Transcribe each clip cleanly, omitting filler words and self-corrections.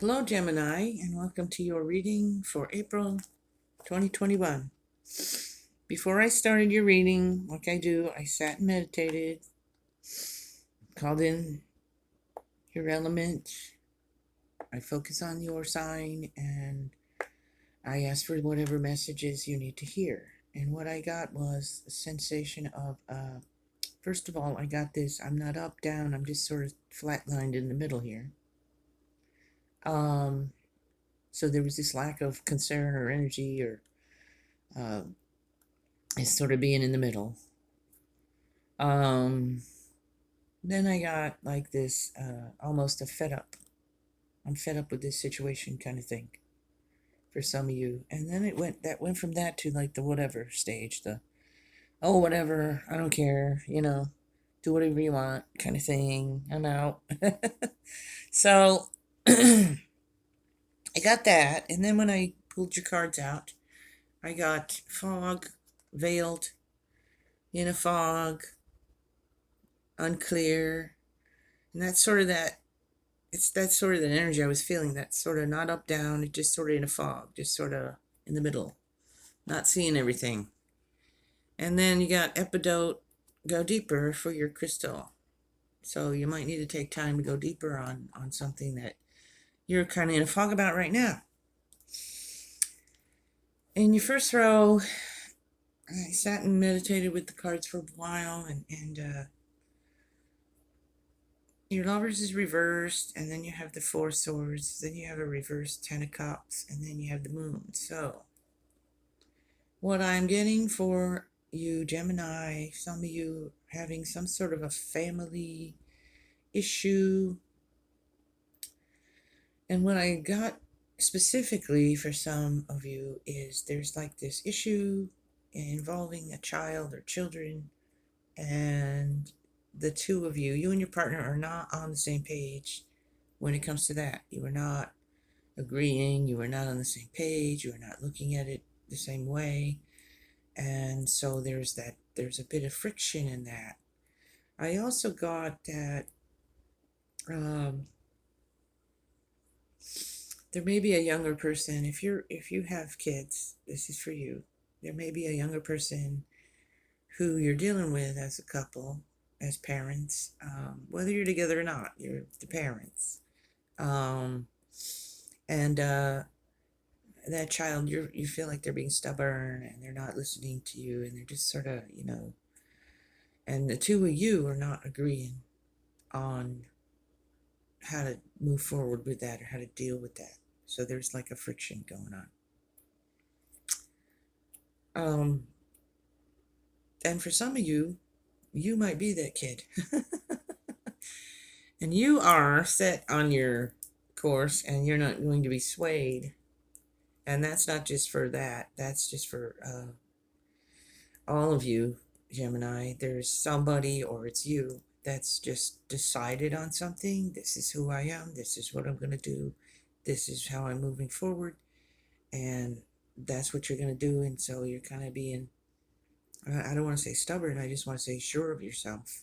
Hello, Gemini, and welcome to your reading for April 2021. Before I started your reading, like I do, I sat and meditated, called in your element. I focus on your sign, and I asked for whatever messages you need to hear. And what I got was a sensation of, first of all, I got this I'm not up, down, I'm just sort of flatlined in the middle here. Um, so there was this lack of concern or energy or uh, it's sort of being in the middle. Um, then I got like this almost a fed up. I'm fed up with this situation kind of thing for some of you. And then that went from that to like the whatever stage, the oh whatever, I don't care, do whatever you want kind of thing. I'm out. So I got that, and then when I pulled your cards out, I got fog, veiled, in a fog, unclear, and that's sort of the energy I was feeling. That's sort of not up, down, it just sort of in a fog, just sort of in the middle, not seeing everything. And then you got epidote, go deeper for your crystal. So you might need to take time to go deeper on something that you're kind of in a fog about right now. In your first row, I sat and meditated with the cards for a while, and your lovers is reversed, and then you have the Four Swords, then you have a reversed Ten of Cups, and then you have the Moon. So, what I'm getting for you, Gemini, some of you having some sort of a family issue, and what I got specifically for some of you is there's like this issue involving a child or children, and the two of you, you and your partner, are not on the same page when it comes to that. You are not agreeing, you are not on the same page, you are not looking at it the same way. And so there's a bit of friction in that. I also got that um, there may be a younger person. If you have kids, this is for you. There may be a younger person who you're dealing with as a couple, as parents, whether you're together or not. You're the parents, um, and that child, you feel like they're being stubborn and they're not listening to you, and they're just sort of, and the two of you are not agreeing on how to move forward with that or how to deal with that. So there's like a friction going on. And for some of you, you might be that kid. And you are set on your course and you're not going to be swayed. And that's not just for that, that's just for all of you, Gemini. There's somebody, or it's you, that's just decided on something. This is who I am, this is what I'm going to do, this is how I'm moving forward, and that's what you're going to do. And so you're kind of being, I don't want to say stubborn, I just want to say sure of yourself.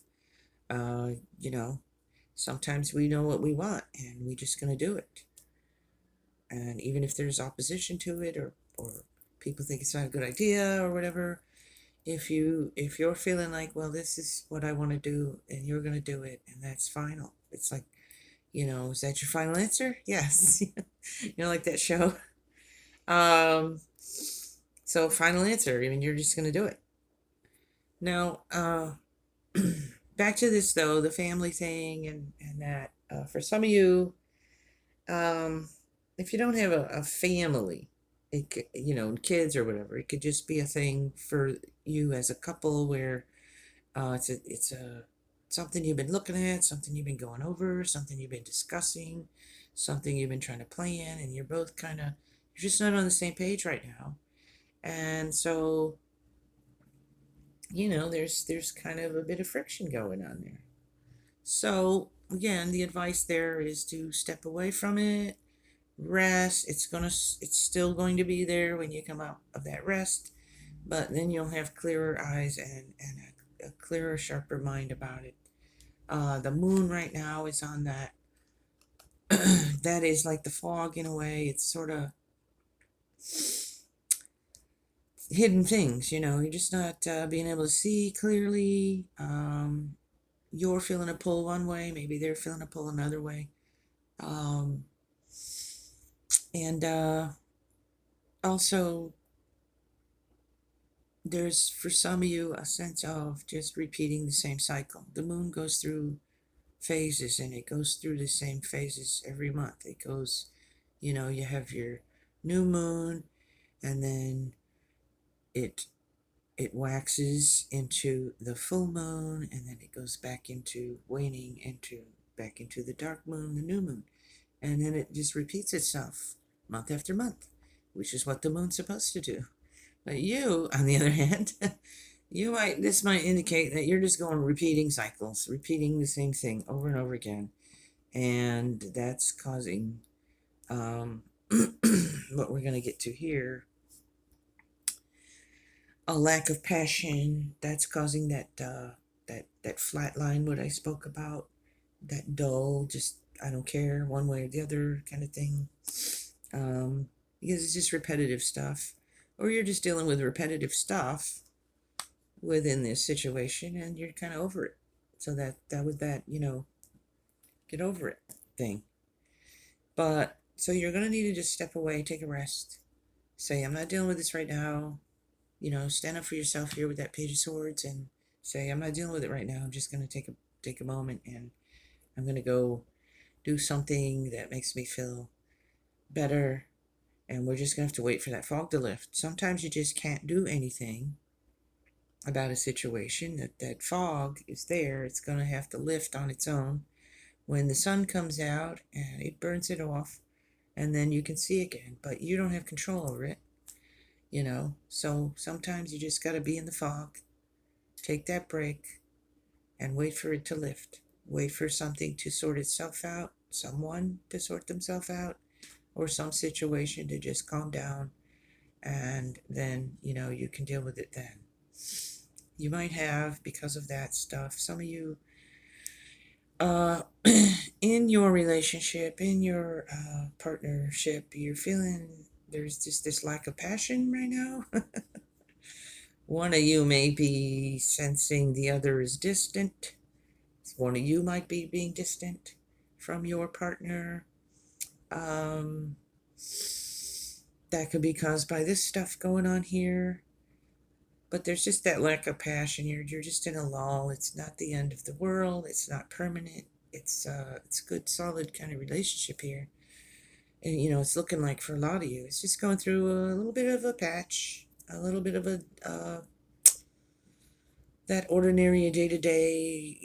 uh you know Sometimes we know what we want and we're just going to do it. And even if there's opposition to it, or people think it's not a good idea or whatever, if you're feeling like, well, this is what I want to do, and you're going to do it, and that's final. It's like, is that your final answer? Yes. Like that show. um so final answer, I mean, you're just going to do it. Now, back to this though, the family thing, and that, for some of you, um if you don't have a family, kids or whatever, it could just be a thing for you as a couple where it's a something you've been looking at, something you've been going over, something you've been discussing, something you've been trying to plan, and you're both kind of, you're just not on the same page right now. And so, there's kind of a bit of friction going on there. So again, the advice there is to step away from it, rest. It's still going to be there when you come out of that rest, but then you'll have clearer eyes and a clearer, sharper mind about it. The moon right now is on that that is like the fog in a way. It's sort of hidden things, you're just not being able to see clearly. You're feeling a pull one way, maybe they're feeling a pull another way. Um, and Also, there's for some of you a sense of just repeating the same cycle. The moon goes through phases, and it goes through the same phases every month. It goes, you have your new moon, and then it it waxes into the full moon, and then it goes back into waning, into back into the dark moon, the new moon, and then it just repeats itself month after month, which is what the moon's supposed to do. But you, on the other hand, this might indicate that you're just going repeating cycles, repeating the same thing over and over again, and that's causing what we're going to get to here, a lack of passion. That's causing that flat line, what I spoke about, that dull, just I don't care one way or the other kind of thing, because it's just repetitive stuff, or you're just dealing with repetitive stuff within this situation, and you're kind of over it. So that was that, get over it thing. But so you're gonna need to just step away, take a rest, say I'm not dealing with this right now. Stand up for yourself here with that Page of Swords, and say I'm not dealing with it right now. I'm just gonna take a moment, and I'm gonna go do something that makes me feel better. And we're just gonna have to wait for that fog to lift. Sometimes you just can't do anything about a situation. That fog is there. It's gonna have to lift on its own when the sun comes out, and it burns it off, and then you can see again, but you don't have control over it. So sometimes you just got to be in the fog, take that break, and wait for it to lift. Wait for something to sort itself out, someone to sort themselves out, or some situation to just calm down, and then you can deal with it then. You might have, because of that stuff, some of you uh in your relationship, in your partnership, you're feeling there's just this lack of passion right now. One of you may be sensing the other is distant. One of you might be being distant from your partner. Um, that could be caused by this stuff going on here. But there's just that lack of passion. You're just in a lull. It's not the end of the world. It's not permanent. It's a good solid kind of relationship here. And it's looking like for a lot of you, it's just going through a little bit of a patch, a little bit of a that ordinary day to day,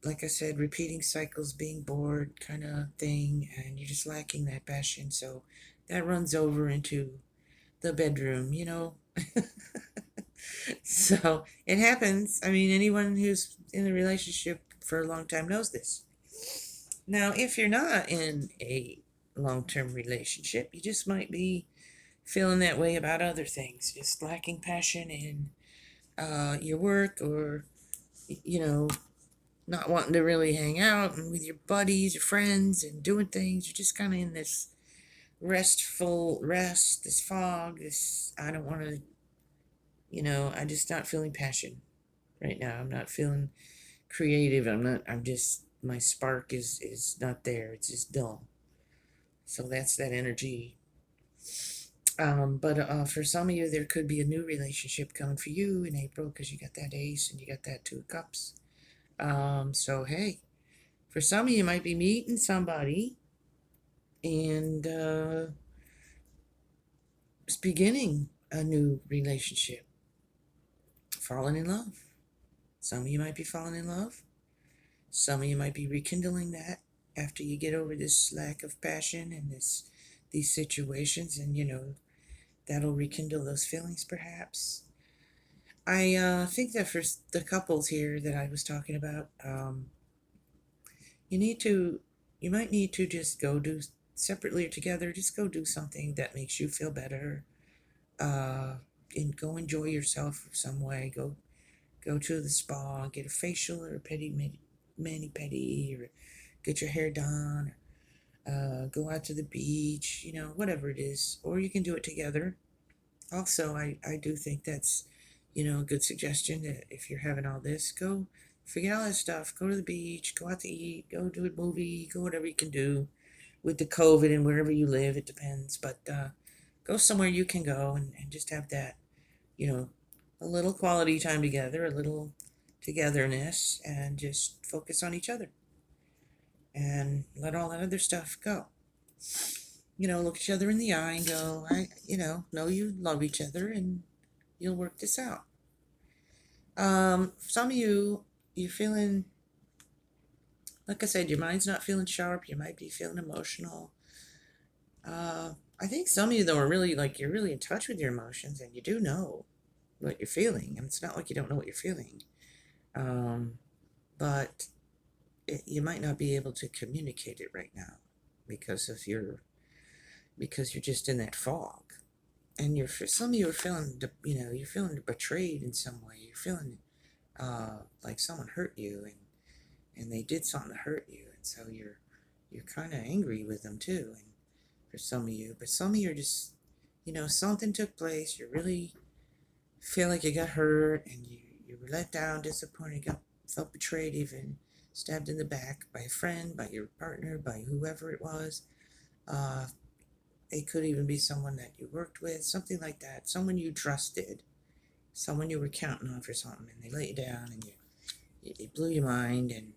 like I said, repeating cycles, being bored kind of thing, and you're just lacking that passion. So that runs over into the bedroom. So it happens. I mean, anyone who's in a relationship for a long time knows this. Now, if you're not in a long term relationship, you just might be feeling that way about other things, just lacking passion in your work, or, you know, not wanting to really hang out and with your buddies, your friends, and doing things. You're just kind of in this this fog, this, I don't want to, I'm just not feeling passion right now. I'm not feeling creative. I'm just, my spark is not there. It's just dull. So that's that energy. But for some of you, there could be a new relationship coming for you in April, because you got that Ace and you got that Two of Cups. So hey, for some of you, might be meeting somebody and beginning a new relationship, falling in love. Some of you might be falling in love. Some of you might be rekindling that after you get over this lack of passion and these situations, and that'll rekindle those feelings perhaps. I think that for the couples here that I was talking about, you need to, you might need to just go do, separately or together, just go do something that makes you feel better. And go enjoy yourself some way. Go to the spa, get a facial or a mani pedi, or get your hair done, Go out to the beach, whatever it is, or you can do it together. Also, I do think that's, a good suggestion that if you're having all this, go forget all that stuff. Go to the beach, go out to eat, go do a movie, go whatever you can do with the COVID and wherever you live. It depends, but go somewhere you can go and just have that, you know, a little quality time together, a little togetherness, and just focus on each other and let all that other stuff go. Look each other in the eye and go, know you love each other and you'll work this out. Some of you're feeling, like I said, your mind's not feeling sharp. You might be feeling emotional. I think some of you, though, are really, you're really in touch with your emotions and you do know what you're feeling. And it's not like you don't know what you're feeling. But you might not be able to communicate it right now because you're just in that fog. And some of you are feeling, you're feeling betrayed in some way. You're feeling like someone hurt you and they did something to hurt you. And so you're kind of angry with them too. And for some of you, but some of you are just, something took place. You really feel like you got hurt and you were let down, disappointed, felt betrayed, even stabbed in the back by a friend, by your partner, by whoever it was. It could even be someone that you worked with, something like that, someone you trusted, someone you were counting on for something, and they let you down, and it blew your mind, and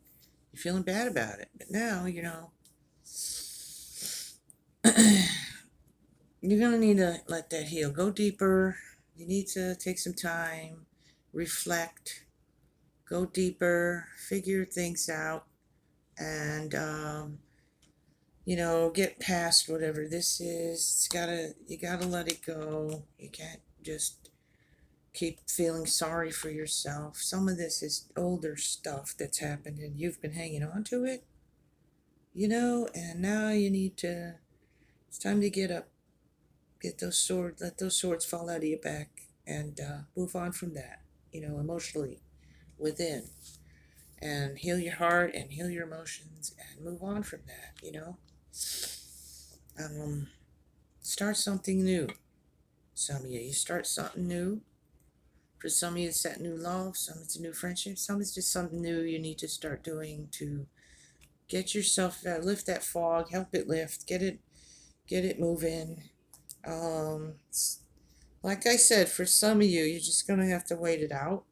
you're feeling bad about it. But now, you're going to need to let that heal. Go deeper. You need to take some time, reflect, go deeper, figure things out, and get past whatever this is. You gotta let it go. You can't just keep feeling sorry for yourself. Some of this is older stuff that's happened and you've been hanging on to it, and now it's time to get up, let those swords fall out of your back and move on from that, emotionally within, and heal your heart and heal your emotions and move on from that. Start something new. Some of you start something new. For some of you, it's that new love. Some it's a new friendship. Some it's just something new you need to start doing to get yourself lift that fog, help it lift, get it moving. Like I said, for some of you, you're just gonna have to wait it out.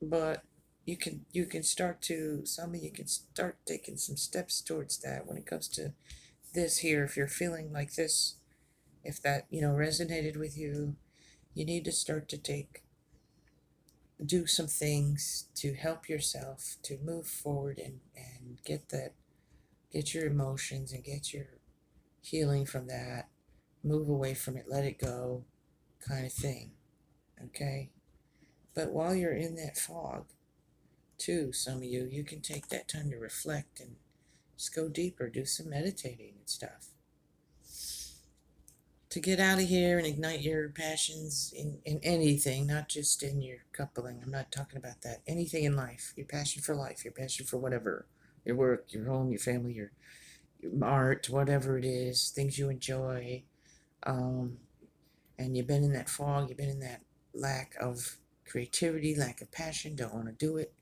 But you can start to some of you can start taking some steps towards that when it comes to this here. If you're feeling like this, if that resonated with you, you need to start to do some things to help yourself to move forward and get your emotions and get your healing from that, move away from it, let it go, kind of thing. Okay, but while you're in that fog too, some of you can take that time to reflect and just go deeper, do some meditating and stuff to get out of here and ignite your passions in anything, not just in your coupling. I'm not talking about that. Anything in life, your passion for life, your passion for whatever, your work, your home, your family, your art, whatever it is, things you enjoy. And you've been in that fog, you've been in that lack of creativity, lack of passion, don't want to do it.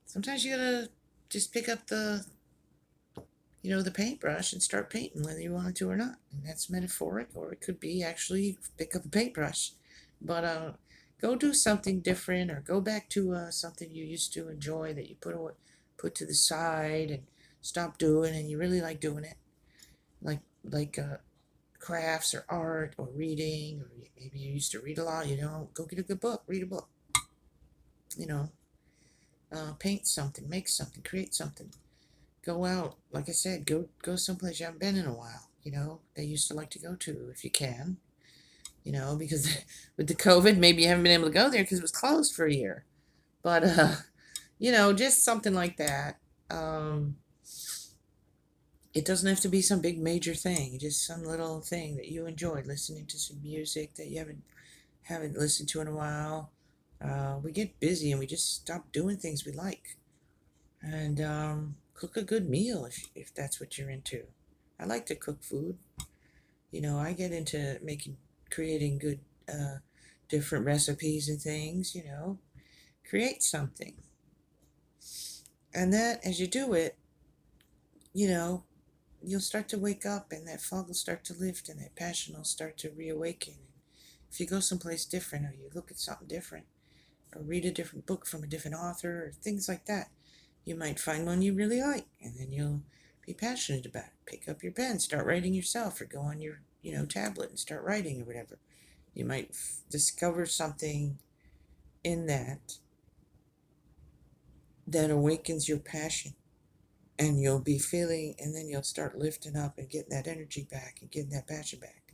Sometimes you gotta just pick up the paintbrush and start painting whether you wanted to or not. And that's metaphoric, or it could be actually pick up a paintbrush. But go do something different, or go back to something you used to enjoy that you put to the side and stop doing, and you really like doing it, like crafts or art or reading, or maybe you used to read a lot. Go get a good book, read a book. Paint something, make something, create something. Go out, like I said, go someplace you haven't been in a while, they used to like to go to if you can, because with the COVID, maybe you haven't been able to go there because it was closed for a year. But, just something like that. It doesn't have to be some big major thing, just some little thing that you enjoyed, listening to some music that you haven't listened to in a while. We get busy and we just stop doing things we like. And cook a good meal if that's what you're into. I like to cook food. I get into creating good, different recipes and things, create something. And that, as you do it, you know, you'll start to wake up and that fog will start to lift and that passion will start to reawaken. If you go someplace different or you look at something different or read a different book from a different author or things like that, you might find one you really like and then you'll be passionate about it. Pick up your pen, start writing yourself, or go on your, tablet and start writing or whatever. You might discover something in that awakens your passion, and you'll be feeling, and then you'll start lifting up and getting that energy back and getting that passion back.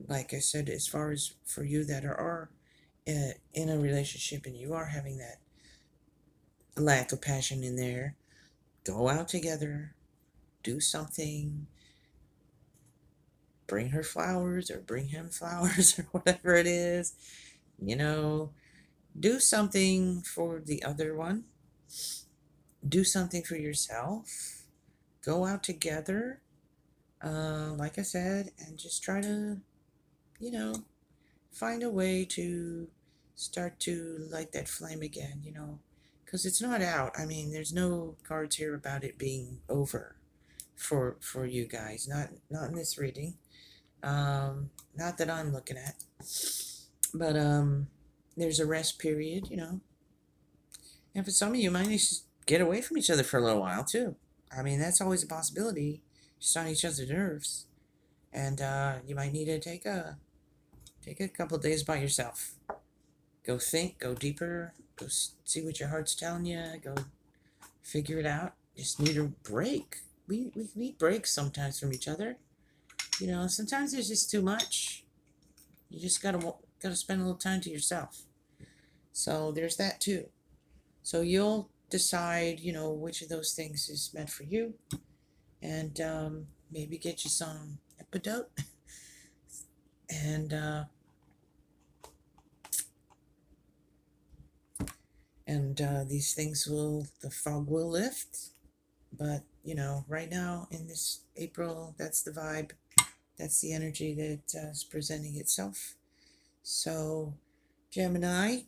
Like I said, as far as for you that are in a relationship and you are having that lack of passion in there, go out together, do something, bring her flowers or bring him flowers or whatever it is, do something for the other one, do something for yourself, go out together, like I said, and just try to, you know, find a way to start to light that flame again, because it's not out. I mean, there's no cards here about it being over for you guys. Not in this reading. Not that I'm looking at. But there's a rest period, And for some of you, might just get away from each other for a little while too. I mean, that's always a possibility. Just on each other's nerves, and you might need to take a couple days by yourself. Go think, go deeper, go see what your heart's telling you, go figure it out. Just need a break. We need breaks sometimes from each other. Sometimes there's just too much. You just gotta spend a little time to yourself. So there's that too. So you'll decide, which of those things is meant for you, and maybe get you some epidote, and these things the fog will lift. But, right now in this April, that's the vibe. That's the energy that is presenting itself. So, Gemini,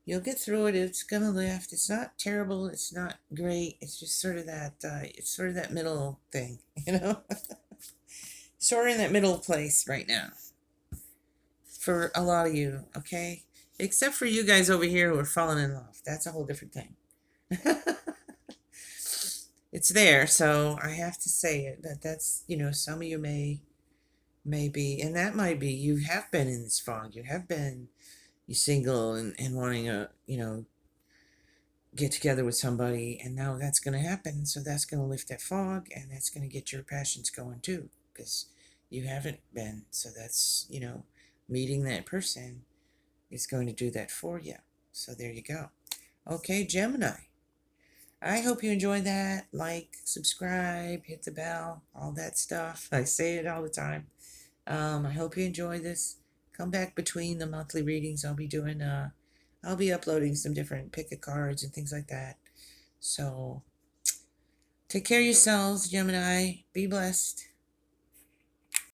you'll get through it. It's going to lift. It's not terrible. It's not great. It's just sort of that middle thing, Sort of in that middle place right now for a lot of you, okay? Except for you guys over here who are falling in love. That's a whole different thing. It's there, so I have to say it. But that's, some of you may be, and that might be you have been in this fog. You single and wanting a, get together with somebody, and now that's going to happen. So that's going to lift that fog, and that's going to get your passions going too, because you haven't been. So that's, meeting that person is going to do that for you. So there you go. Okay, Gemini. I hope you enjoyed that. Like, subscribe, hit the bell, all that stuff. I say it all the time. I hope you enjoy this. Come back between the monthly readings. I'll be uploading some different pick a cards and things like that. So take care of yourselves, Gemini. Be blessed.